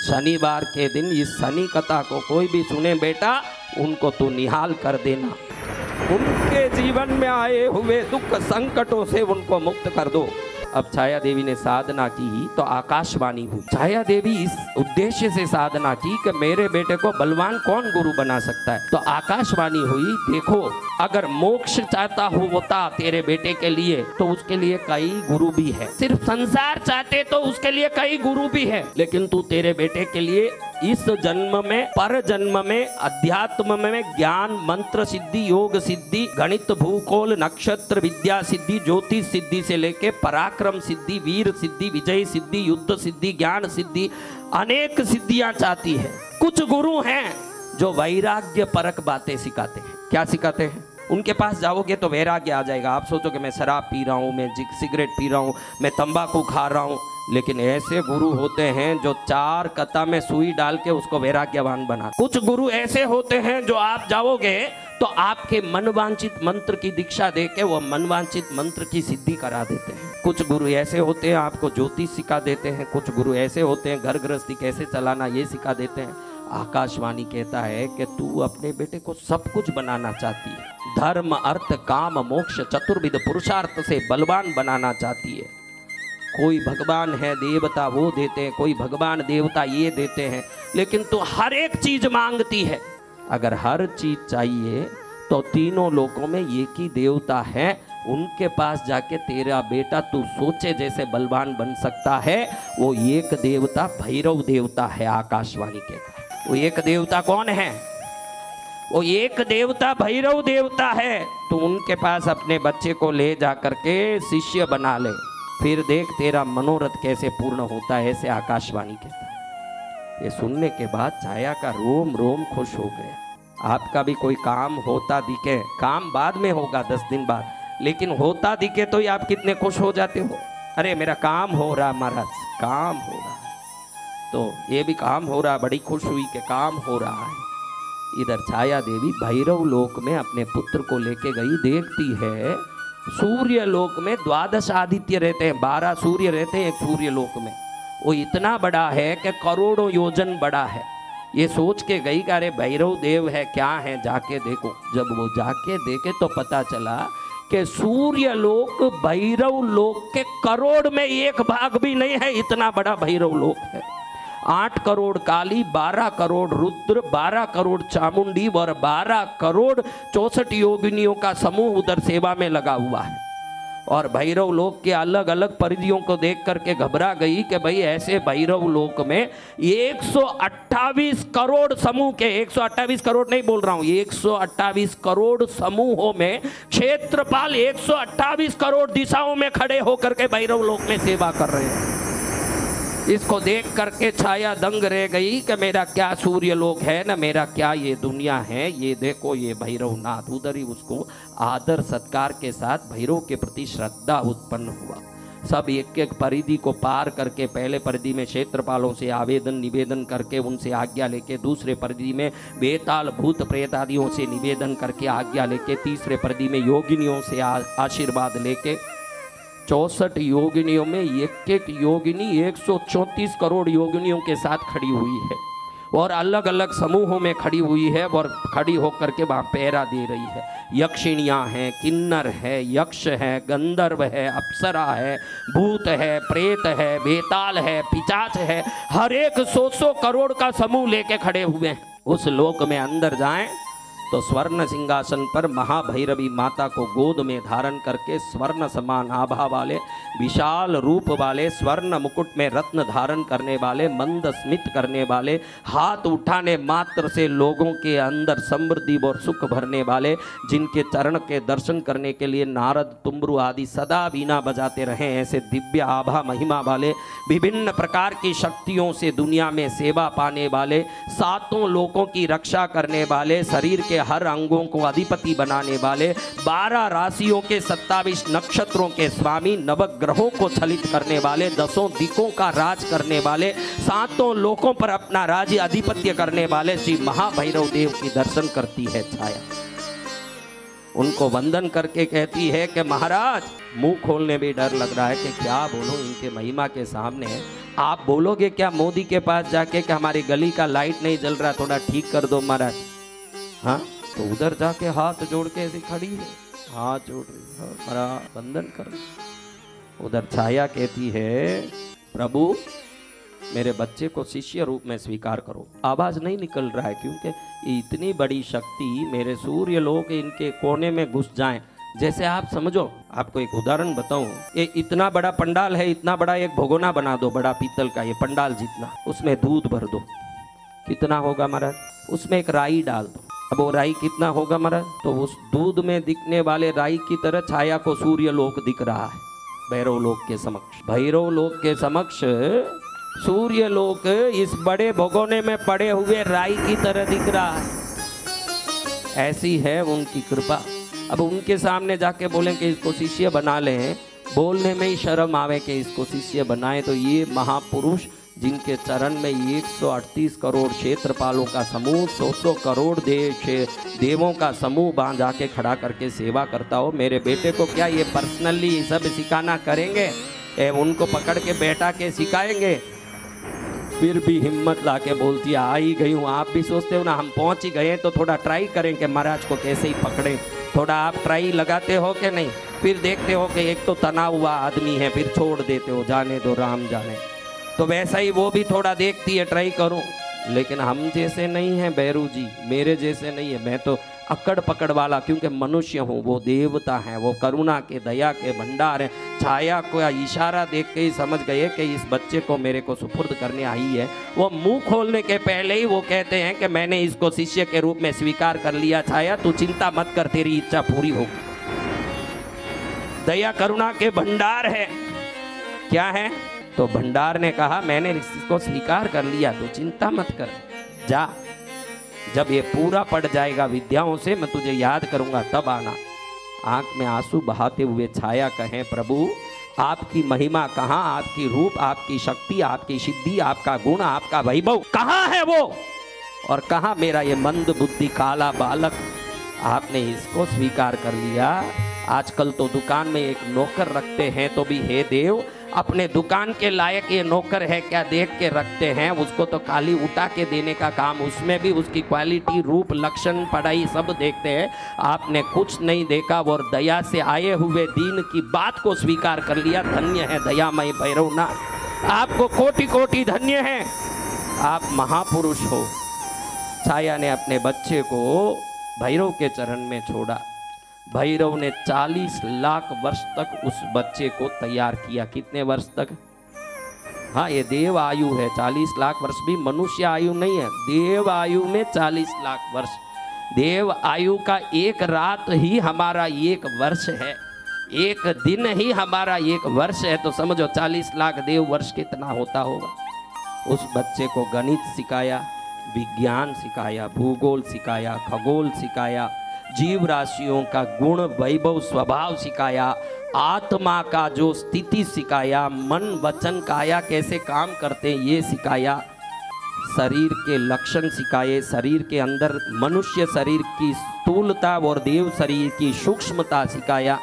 शनिवार के दिन इस शनि कथा को कोई भी सुने बेटा, उनको तू निहाल कर देना, उनके जीवन में आए हुए दुख संकटों से उनको मुक्त कर दो। अब छाया देवी ने साधना की तो आकाशवाणी हुई। छाया देवी इस उद्देश्य से साधना की कि मेरे बेटे को बलवान कौन गुरु बना सकता है। तो आकाशवाणी हुई, देखो अगर मोक्ष चाहता होता तेरे बेटे के लिए तो उसके लिए कई गुरु भी है, सिर्फ संसार चाहते तो उसके लिए कई गुरु भी है, लेकिन तू तेरे बेटे के लिए इस जन्म में पर जन्म में अध्यात्म में ज्ञान मंत्र सिद्धि योग सिद्धि गणित भूगोल नक्षत्र विद्या सिद्धि ज्योतिष सिद्धि से लेके पराक्रम सिद्धि वीर सिद्धि विजय सिद्धि युद्ध सिद्धि ज्ञान सिद्धि अनेक सिद्धियां चाहती है। कुछ गुरु हैं जो वैराग्य परक बातें सिखाते हैं। क्या सिखाते हैं? उनके पास जाओगे तो वैराग्य आ जाएगा। आप सोचोगे मैं शराब पी रहा हूँ, मैं सिगरेट पी रहा हूँ, मैं तंबाकू खा रहा हूँ, लेकिन ऐसे गुरु होते हैं जो 4 कथा में सुई डाल के उसको वैराग्यवान बना। कुछ गुरु ऐसे होते हैं जो आप जाओगे तो आपके मनवांचित मंत्र की दीक्षा देके वो मनवांचित मंत्र की सिद्धि करा देते हैं। कुछ गुरु ऐसे होते हैं आपको ज्योतिष सिखा देते हैं। कुछ गुरु ऐसे होते हैं घर गृहस्थी कैसे चलाना ये सिखा देते हैं। आकाशवाणी कहता है कि तू अपने बेटे को सब कुछ बनाना चाहती है, धर्म अर्थ काम मोक्ष चतुर्विध पुरुषार्थ से बलवान बनाना चाहती है। कोई भगवान है देवता वो देते हैं, कोई भगवान देवता ये देते हैं, लेकिन तू हर एक चीज मांगती है। अगर हर चीज चाहिए तो तीनों लोकों में एक ही देवता है, उनके पास जाके तेरा बेटा तू सोचे जैसे बलवान बन सकता है। वो एक देवता भैरव देवता है। आकाशवाणी कहता है वो एक देवता कौन है? वो एक देवता भैरव देवता है। तू उनके पास अपने बच्चे को ले जा करके शिष्य बना ले, फिर देख तेरा मनोरथ कैसे पूर्ण होता है। ऐसे आकाशवाणी कहता है। ये सुनने के बाद छाया का रोम रोम खुश हो गया। आपका भी कोई काम होता दिखे, काम बाद में होगा 10 दिन बाद, लेकिन होता दिखे तो ही आप कितने खुश हो जाते हो। अरे मेरा काम हो रहा महाराज, काम हो रहा है। तो ये भी काम हो रहा, बड़ी खुश हुई कि काम हो रहा है। इधर छाया देवी भैरव लोक में अपने पुत्र को लेके गई। देखती है सूर्य लोक में 12 आदित्य रहते हैं, 12 सूर्य रहते हैं एक सूर्य लोक में। वो इतना बड़ा है कि करोड़ों योजन बड़ा है। ये सोच के गई कि अरे भैरव देव है क्या है, जाके देखो। जब वो जाके देखे तो पता चला कि सूर्य लोक भैरव लोक के करोड़ में 1 भाग भी नहीं है, इतना बड़ा भैरव लोक है। 8 करोड़ काली, 12 करोड़ रुद्र, 12 करोड़ चामुंडी और 12 करोड़ 64 योगिनियों का समूह उधर सेवा में लगा हुआ है। और भैरव लोक के अलग अलग परिधियों को देख करके घबरा गई कि भाई ऐसे भैरव लोक में 128 करोड़ समूह के, 128 करोड़ नहीं बोल रहा हूं, 128 करोड़ समूहों में क्षेत्रपाल 128 करोड़ दिशाओं में खड़े होकर के भैरव लोक में सेवा कर रहे हैं। इसको देख करके छाया दंग रह गई कि मेरा क्या सूर्य लोक है ना, मेरा क्या ये दुनिया है। ये देखो ये भैरवनाथ। उधर ही उसको आदर सत्कार के साथ भैरव के प्रति श्रद्धा उत्पन्न हुआ। सब एक एक परिधि को पार करके पहले परिधि में क्षेत्रपालों से आवेदन निवेदन करके उनसे आज्ञा लेके, दूसरे परिधि में बेताल भूत प्रेत आदियों से निवेदन करके आज्ञा लेके, तीसरे परिधि में योगिनियों से आशीर्वाद लेके, 64 योगिनियों में एक एक योगिनी 134 करोड़ योगिनियों के साथ खड़ी हुई है और अलग अलग समूहों में खड़ी हुई है और खड़ी होकर के वहाँ पहरा दे रही है। यक्षिणियाँ हैं, किन्नर है, यक्ष है, गंधर्व है, अप्सरा है, भूत है, प्रेत है, बेताल है, पिचाच है, हर एक 100 करोड़ का समूह लेके खड़े हुए हैं। उस लोक में अंदर जाएं तो स्वर्ण सिंहासन पर महाभैरवी माता को गोद में धारण करके स्वर्ण समान आभा वाले, विशाल रूप वाले, स्वर्ण मुकुट में रत्न धारण करने वाले, मंद स्मित करने वाले, हाथ उठाने मात्र से लोगों के अंदर समृद्धि और सुख भरने वाले, जिनके चरण के दर्शन करने के लिए नारद तुम्बरु आदि सदा वीणा बजाते रहे, ऐसे दिव्य आभा महिमा वाले, विभिन्न प्रकार की शक्तियों से दुनिया में सेवा पाने वाले, 7 लोकों की रक्षा करने वाले, शरीर के हर अंगों को अधिपति बनाने वाले, 12 राशियों के 27 नक्षत्रों के स्वामी, नवग्रहों को छलित करने वाले, 10 दिकों का राज करने वाले, 7 लोकों पर अपना राज्य अधिपत्य करने वाले श्री महाभैरव देव की दर्शन करती है छाया। उनको वंदन करके कहती है कि महाराज, मुंह खोलने भी डर लग रहा है कि क्या बोलूं इनके महिमा के सामने। आप बोलोगे क्या मोदी के पास जाके कि हमारी गली का लाइट नहीं जल रहा, थोड़ा ठीक कर दो महाराज? हाँ, तो उधर जाके हाथ जोड़ के ऐसी खड़ी है, हाथ जोड़ रही, हाँ, महाराज वंदन कर। उधर छाया कहती है, प्रभु मेरे बच्चे को शिष्य रूप में स्वीकार करो। आवाज नहीं निकल रहा है क्योंकि इतनी बड़ी शक्ति मेरे सूर्य लोग इनके कोने में घुस जाएं। जैसे आप समझो, आपको एक उदाहरण बताऊं, ये इतना बड़ा पंडाल है, इतना बड़ा एक भगोना बना दो, बड़ा पीतल का, ये पंडाल जितना, उसमें दूध भर दो, कितना होगा महाराज? उसमें एक राई डाल दो, अब वो राई कितना होगा महाराज? तो उस दूध में दिखने वाले राई की तरह छाया को सूर्य लोक दिख रहा है भैरव लोक के समक्ष। भैरव लोक के समक्ष सूर्य लोक इस बड़े भगोने में पड़े हुए राई की तरह दिख रहा है। ऐसी है उनकी कृपा। अब उनके सामने जाके बोलें कि इसको शिष्य बना लें, बोलने में ही शर्म आवे कि इसको शिष्य बनाए, तो ये महापुरुष जिनके चरण में 138 करोड़ क्षेत्रपालों का समूह, 100 करोड़ देवों का समूह बांध जाके खड़ा करके सेवा करता हो, मेरे बेटे को क्या ये पर्सनली सब सिखाना करेंगे? उनको पकड़ के बैठा के सिखाएंगे? फिर भी हिम्मत ला के बोलती है, आ ही गई हूँ। आप भी सोचते हो ना हम पहुँच ही गए तो थोड़ा ट्राई करें कि महाराज को कैसे ही पकड़े। थोड़ा आप ट्राई लगाते हो कि नहीं? फिर देखते हो कि एक तो तना हुआ आदमी है, फिर छोड़ देते हो, जाने दो राम जाने। तो वैसा ही वो भी थोड़ा देखती है, ट्राई करूं। लेकिन हम जैसे नहीं हैं भैरू जी, मेरे जैसे नहीं है। मैं तो अकड़ पकड़ वाला, क्योंकि मनुष्य हूँ, वो देवता हैं, वो करुणा के दया के भंडार हैं। छाया को इशारा देख के ही समझ गए कि इस बच्चे को मेरे को सुपुर्द करने आई है। वो मुंह खोलने के पहले ही वो कहते हैं कि मैंने इसको शिष्य के रूप में स्वीकार कर लिया। छाया तू चिंता मत कर, तेरी इच्छा पूरी होगी। दया करुणा के भंडार है। क्या है? तो भंडार ने कहा मैंने इसको स्वीकार कर लिया, तो चिंता मत कर, जा, जब ये पूरा पड़ जाएगा विद्याओं से मैं तुझे याद करूंगा तब आना। आंख में आंसू बहाते हुए छाया कहें, प्रभु आपकी महिमा कहाँ, आपकी रूप, आपकी शक्ति, आपकी सिद्धि, आपका गुण, आपका वैभव कहाँ है वो? और कहाँ मेरा ये मंद बुद्धि काला बालक? आपने इसको स्वीकार कर लिया। आजकल तो दुकान में एक नौकर रखते हैं तो भी हे देव, अपने दुकान के लायक ये नौकर है क्या देख के रखते हैं। उसको तो खाली उठा के देने का काम, उसमें भी उसकी क्वालिटी, रूप, लक्षण, पढ़ाई सब देखते हैं। आपने कुछ नहीं देखा और दया से आए हुए दीन की बात को स्वीकार कर लिया। धन्य है दयामय भैरवनाथ, आपको कोटि कोटि धन्य है, आप महापुरुष हो। छाया ने अपने बच्चे को भैरव के चरण में छोड़ा। भैरव ने 40 लाख वर्ष तक उस बच्चे को तैयार किया। कितने वर्ष तक? हाँ, ये देव आयु है। 40 लाख वर्ष भी मनुष्य आयु नहीं है, देव आयु में 40 लाख वर्ष। देव आयु का एक रात ही हमारा एक वर्ष है, एक दिन ही हमारा एक वर्ष है। तो समझो 40 लाख देव वर्ष कितना होता होगा। उस बच्चे को गणित सिखाया, विज्ञान सिखाया, भूगोल सिखाया, खगोल सिखाया, जीव राशियों का गुण, वैभव, स्वभाव सिखाया, आत्मा का जो स्थिति सिखाया, मन, वचन, काया कैसे काम करते हैं ये सिखाया, शरीर के लक्षण सिखाए, शरीर के अंदर मनुष्य शरीर की स्थूलता और देव शरीर की सूक्ष्मता सिखाया,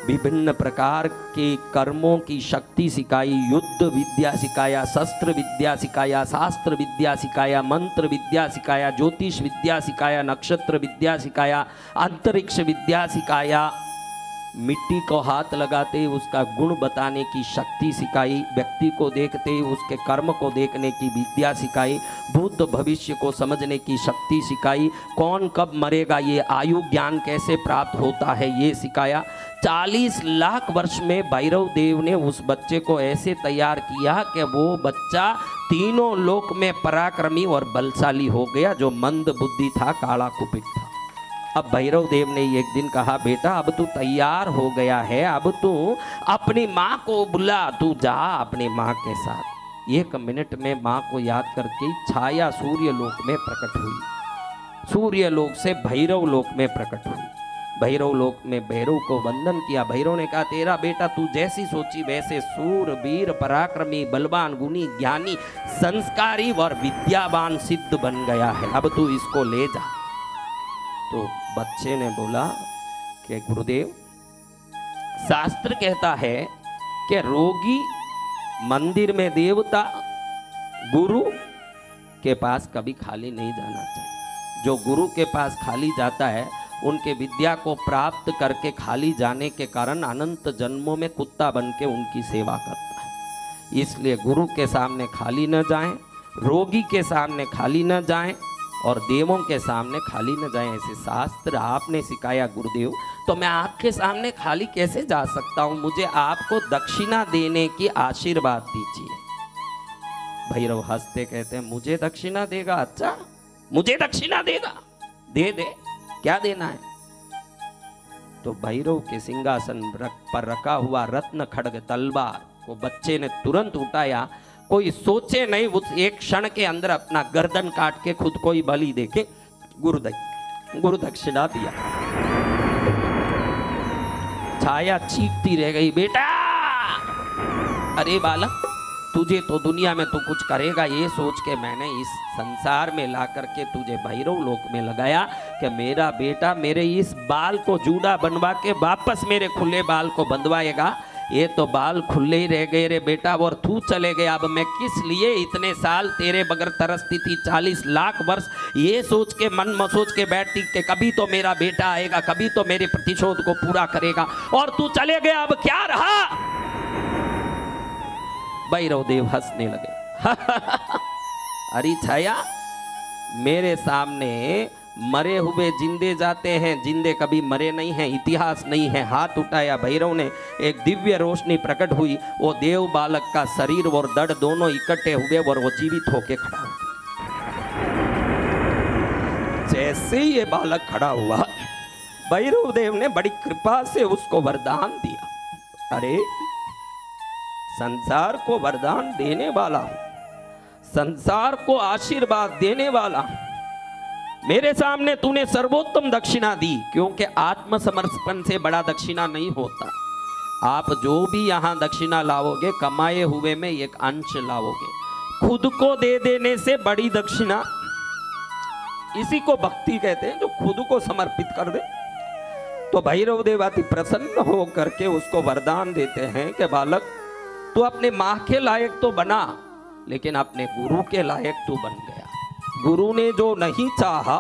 विभिन्न प्रकार के कर्मों की शक्ति सिखाई, युद्ध विद्या सिखाया, शस्त्र विद्या सिखाया, शास्त्र विद्या सिखाया, मंत्र विद्या सिखाया, ज्योतिष विद्या सिखाया, नक्षत्र विद्या सिखाया, अंतरिक्ष विद्या सिखाया, मिट्टी को हाथ लगाते ही उसका गुण बताने की शक्ति सिखाई, व्यक्ति को देखते ही उसके कर्म को देखने की विद्या सिखाई, भूत भविष्य को समझने की शक्ति सिखाई, कौन कब मरेगा ये आयु ज्ञान कैसे प्राप्त होता है ये सिखाया। 40 लाख वर्ष में भैरव देव ने उस बच्चे को ऐसे तैयार किया कि वो बच्चा तीनों लोक में पराक्रमी और बलशाली हो गया। जो मंद बुद्धि था, काला कुपित था। अब भैरव देव ने एक दिन कहा, बेटा अब तू तैयार हो गया है, अब तू अपनी माँ को बुला, तू जा अपनी माँ के साथ। 1 मिनट में माँ को याद करके छाया सूर्य लोक में प्रकट हुई, सूर्य लोक से भैरव लोक में प्रकट हुई। भैरव लोक में भैरव को वंदन किया। भैरव ने कहा, तेरा बेटा तू जैसी सोची वैसे सूर, वीर, पराक्रमी, बलवान, गुणी, ज्ञानी, संस्कारी और विद्यावान सिद्ध बन गया है, अब तू इसको ले जा। तो बच्चे ने बोला, कि गुरुदेव, शास्त्र कहता है कि रोगी मंदिर में देवता गुरु के पास कभी खाली नहीं जाना चाहिए। जो गुरु के पास खाली जाता है उनके विद्या को प्राप्त करके खाली जाने के कारण अनंत जन्मों में कुत्ता बन के उनकी सेवा करता है। इसलिए गुरु के सामने खाली न जाएं, रोगी के सामने खाली न जाएं और देवों के सामने खाली न जाएं। ऐसे शास्त्र आपने सिखाया गुरुदेव, तो मैं आपके सामने खाली कैसे जा सकता हूँ? मुझे आपको दक्षिणा देने की आशीर्वाद दीजिए। भैरव हंसते कहते हैं, मुझे दक्षिणा देगा? अच्छा, मुझे दक्षिणा देगा? दे दे, क्या देना है? तो भैरव के सिंहासन पर रखा हुआ रत्न खड्ग तलवार को बच्चे ने तुरंत उठाया। कोई सोचे नहीं, उस एक क्षण के अंदर अपना गर्दन काट के खुद को ही बलि देके गुरु दक्षिणा दिया। छाया चीखती रह गई, बेटा, अरे बालक, तुझे तो दुनिया में तू कुछ करेगा ये सोच के मैंने इस संसार में ला करके तुझे भैरव लोक में लगाया कि मेरा बेटा मेरे इस बाल को जूड़ा बनवा के वापस मेरे खुले बाल को बंधवाएगा। ये तो बाल खुले ही रह गए रे बेटा, और तू चले गया। अब मैं किस लिए इतने साल तेरे बगैर तरसती थी, 40 लाख वर्ष ये सोच के मन मसोच के बैठती कि कभी तो मेरा बेटा आएगा, कभी तो मेरे प्रतिशोध को पूरा करेगा, और तू चले गया। अब क्या रहा? भैरव देव हंसने लगे। अरे छाया, मेरे सामने मरे हुए जिंदे जाते हैं, जिंदे कभी मरे नहीं हैं, इतिहास नहीं है। हाथ उठाया भैरव ने, एक दिव्य रोशनी प्रकट हुई। वो देव बालक का शरीर और दड़ दोनों इकट्ठे हुए और वो जीवित होके खड़ा हो गया। जैसे ही ये बालक खड़ा हुआ, भैरव देव ने बड़ी कृपा से उसको वरदान दिया। अरे, संसार को वरदान देने वाला, संसार को आशीर्वाद देने वाला, मेरे सामने तूने सर्वोत्तम दक्षिणा दी, क्योंकि आत्मसमर्पण से बड़ा दक्षिणा नहीं होता। आप जो भी यहाँ दक्षिणा लाओगे, कमाए हुए में एक अंश लाओगे। खुद को दे देने से बड़ी दक्षिणा, इसी को भक्ति कहते हैं, जो खुद को समर्पित कर दे। तो भैरव देव अति प्रसन्न हो करके उसको वरदान देते हैं कि बालक, तू अपने माँ के लायक तो बना, लेकिन अपने गुरु के लायक तू बन गया। गुरु ने जो नहीं चाहा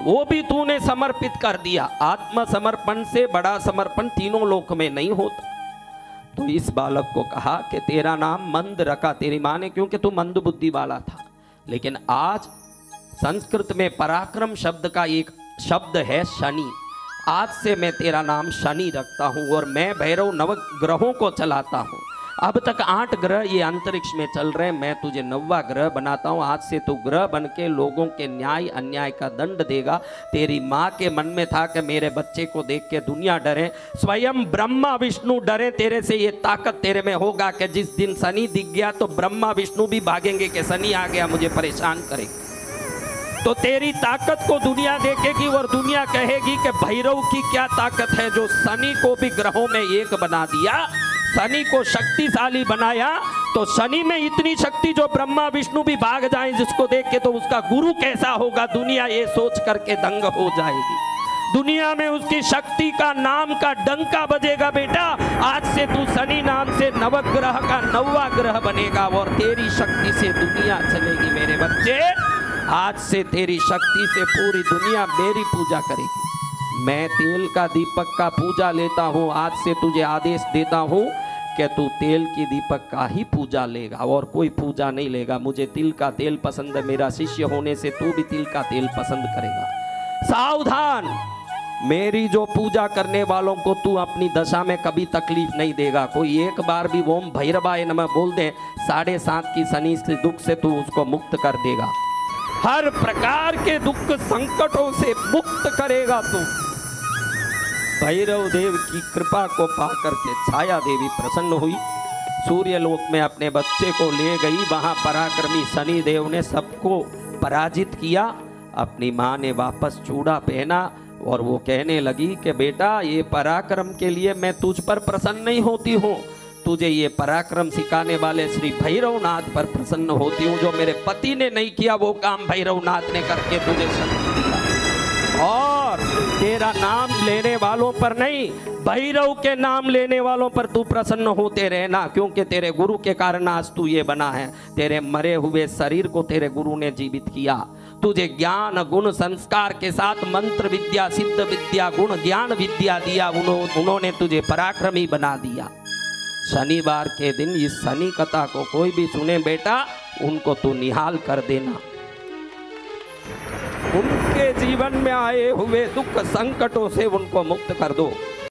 वो भी तूने समर्पित कर दिया। आत्मसमर्पण से बड़ा समर्पण तीनों लोक में नहीं होता। तो इस बालक को कहा कि तेरा नाम मंद रखा तेरी माँ ने, क्योंकि तू मंद बुद्धि वाला था। लेकिन आज संस्कृत में पराक्रम शब्द का एक शब्द है शनि। आज से मैं तेरा नाम शनि रखता हूँ और मैं भैरव नवग्रहों को चलाता हूँ। अब तक 8 ग्रह ये अंतरिक्ष में चल रहे, मैं तुझे 9वां ग्रह बनाता हूँ। आज से तू ग्रह बन के लोगों के न्याय अन्याय का दंड देगा। तेरी माँ के मन में था कि मेरे बच्चे को देख के दुनिया डरे, स्वयं ब्रह्मा विष्णु डरे तेरे से। ये ताकत तेरे में होगा कि जिस दिन शनि दिख गया तो ब्रह्मा विष्णु भी भागेंगे कि शनि आ गया, मुझे परेशान करेगा। तो तेरी ताकत को दुनिया देखेगी और दुनिया कहेगी कि भैरव की क्या ताकत है, जो शनि को भी ग्रहों में एक बना दिया, शनि को शक्तिशाली बनाया। तो शनि में इतनी शक्ति जो ब्रह्मा विष्णु भी भाग जाएं जिसको देख के, तो उसका गुरु कैसा होगा, दुनिया ये सोच करके दंग हो जाएगी। दुनिया में उसकी शक्ति का नाम का डंका बजेगा। बेटा, आज से तू शनि नाम से नवग्रह का 9वां ग्रह बनेगा और तेरी शक्ति से दुनिया चलेगी। मेरे बच्चे, आज से तेरी शक्ति से पूरी दुनिया मेरी पूजा करेगी। मैं तेल का दीपक का पूजा लेता हूँ। आज से तुझे आदेश देता हूँ कि तू तेल की दीपक का ही पूजा लेगा और कोई पूजा नहीं लेगा। मुझे तिल का तेल पसंद है, मेरा शिष्य होने से तू भी तिल का तेल पसंद करेगा। सावधान, मेरी जो पूजा करने वालों को तू अपनी दशा में कभी तकलीफ नहीं देगा। कोई एक बार भी ओम भैरवाय नमः बोल दे, 7.5 की शनि से दुख से तू उसको मुक्त कर देगा। हर प्रकार के दुख संकटों से मुक्त करेगा तू। भैरव देव की कृपा को पाकर के छाया देवी प्रसन्न हुई, सूर्यलोक में अपने बच्चे को ले गई। वहां पराक्रमी शनि देव ने सबको पराजित किया। अपनी माँ ने वापस चूड़ा पहना और वो कहने लगी कि बेटा, ये पराक्रम के लिए मैं तुझ पर प्रसन्न नहीं होती हूँ, तुझे ये पराक्रम सिखाने वाले श्री भैरवनाथ पर प्रसन्न होती हूँ। जो मेरे पति ने नहीं किया वो काम भैरवनाथ ने करके तुझे शक्ति दिया। और तेरा नाम लेने वालों पर नहीं, भैरव के नाम लेने वालों पर तू प्रसन्न होते रहना, क्योंकि तेरे गुरु के कारण आज तू ये बना है। तेरे मरे हुए शरीर को तेरे गुरु ने जीवित किया, तुझे ज्ञान गुण संस्कार के साथ मंत्र विद्या, सिद्ध विद्या, गुण ज्ञान विद्या दिया, उन्होंने तुझे पराक्रमी बना दिया। शनिवार के दिन इस शनि कथा को कोई भी सुने बेटा, उनको तू निहाल कर देना। उनके जीवन में आए हुए दुख संकटों से उनको मुक्त कर दो।